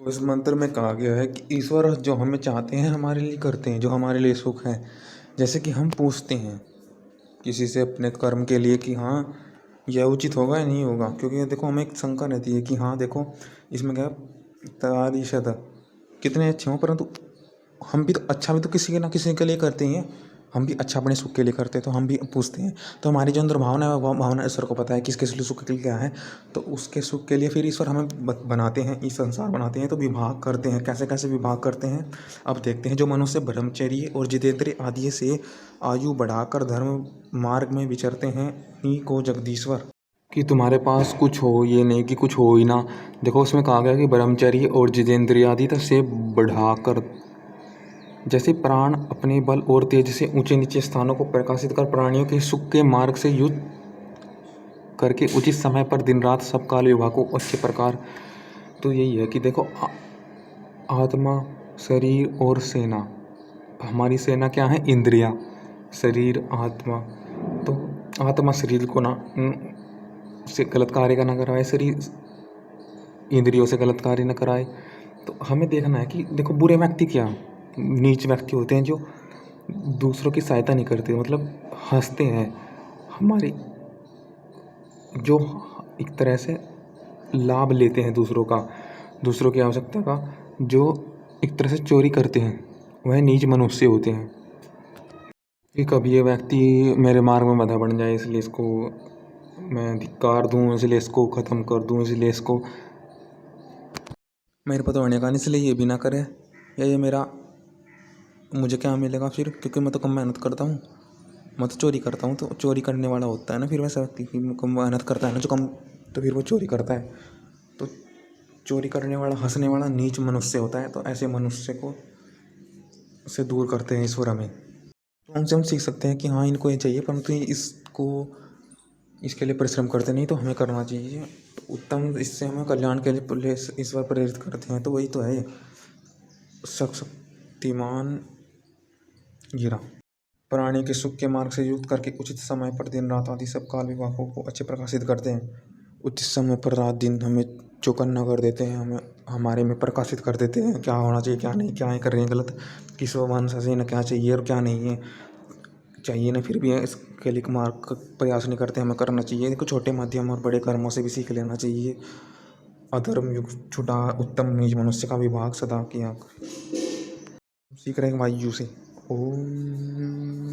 उस मंत्र में कहा गया है कि ईश्वर जो हमें चाहते हैं हमारे लिए करते हैं, जो हमारे लिए सुख है। जैसे कि हम पूछते हैं किसी से अपने कर्म के लिए कि हाँ यह उचित होगा या नहीं होगा, क्योंकि देखो हमें एक शंका रहती है कि हाँ देखो इसमें क्या तैयारी कितने अच्छे हों, परंतु हम भी तो अच्छा भी तो किसी के ना किसी के लिए करते हैं। हम भी अच्छा अपने सुख के लिए करते हैं, तो हम भी पूछते हैं। तो हमारी जो अंदर भावना है वो भावना ईश्वर को पता है किस किस लिए सुख के लिए क्या है। तो उसके सुख के लिए फिर ईश्वर हमें बनाते हैं, इस संसार बनाते हैं। तो विभाग करते हैं, कैसे कैसे विभाग करते हैं अब देखते हैं। जो मनुष्य ब्रह्मचर्य और जितेंद्रिय आदि से आयु बढ़ाकर धर्म मार्ग में विचरते हैं, इन्हीं को जगदीश्वर कि तुम्हारे पास कुछ हो, ये नहीं कि कुछ हो ही ना। देखो उसमें कहा गया कि ब्रह्मचर्य और जितेंद्रिय आदि से बढ़ाकर, जैसे प्राण अपने बल और तेज से ऊंचे नीचे स्थानों को प्रकाशित कर प्राणियों के सुख के मार्ग से युद्ध करके उचित समय पर दिन रात सब काल विभाग को अच्छे प्रकार। तो यही है कि देखो आत्मा, शरीर और सेना। हमारी सेना क्या है? इंद्रिया, शरीर, आत्मा। तो आत्मा शरीर को ना से गलत कार्य का ना कराए, शरीर इंद्रियों से गलत कार्य न कराए। तो हमें देखना है कि देखो बुरे व्यक्ति क्या, नीच व्यक्ति होते हैं जो दूसरों की सहायता नहीं करते, मतलब हंसते हैं हमारी, जो एक तरह से लाभ लेते हैं दूसरों का, दूसरों की आवश्यकता का, जो एक तरह से चोरी करते हैं, वह नीच मनुष्य होते हैं। कि कभी ये व्यक्ति मेरे मार्ग में बाधा बन जाए, इसलिए इसको मैं धिक्कार दूँ, इसलिए इसको ख़त्म कर दूँ, इसलिए इसको मेरे पर तो होने का नहीं, इसलिए ये भी ना करे, या ये मेरा मुझे क्या मिलेगा फिर, क्योंकि मैं तो कम मेहनत करता हूँ, मैं तो चोरी करता हूँ। तो चोरी करने वाला होता है ना फिर वैसा व्यक्ति कम मेहनत करता है ना जो कम, तो फिर वो चोरी करता है। तो चोरी करने वाला, हंसने वाला नीच मनुष्य होता है। तो ऐसे मनुष्य को से दूर करते हैं ईश्वर हमें। तो उनसे हम सीख सकते हैं कि हाँ इनको ये चाहिए, परंतु इसको इसके लिए परिश्रम करते नहीं, तो हमें करना चाहिए। तो उत्तम, इससे हमें कल्याण के लिए ईश्वर प्रेरित करते हैं। तो वही तो है शक्तिमान गिरा, प्राणी के सुख के मार्ग से युक्त करके उचित समय पर दिन रात आदि सब काल विभागों को अच्छे प्रकाशित करते हैं। उचित समय पर रात दिन हमें चौकन्ना कर देते हैं, हमें हमारे में प्रकाशित कर देते हैं क्या होना चाहिए क्या नहीं, क्या है कर रहे हैं गलत, किस वंश से ना क्या चाहिए और क्या नहीं है चाहिए ना, फिर भी इसके लिए मार्ग का प्रयास नहीं करते। हमें करना चाहिए, कुछ छोटे मध्यम और बड़े कर्मों से भी सीख लेना चाहिए। अधर्म युग छुटा उत्तम नीच मनुष्य का विभाग सदा किया। सीख रहे हैं वायु से। ओम।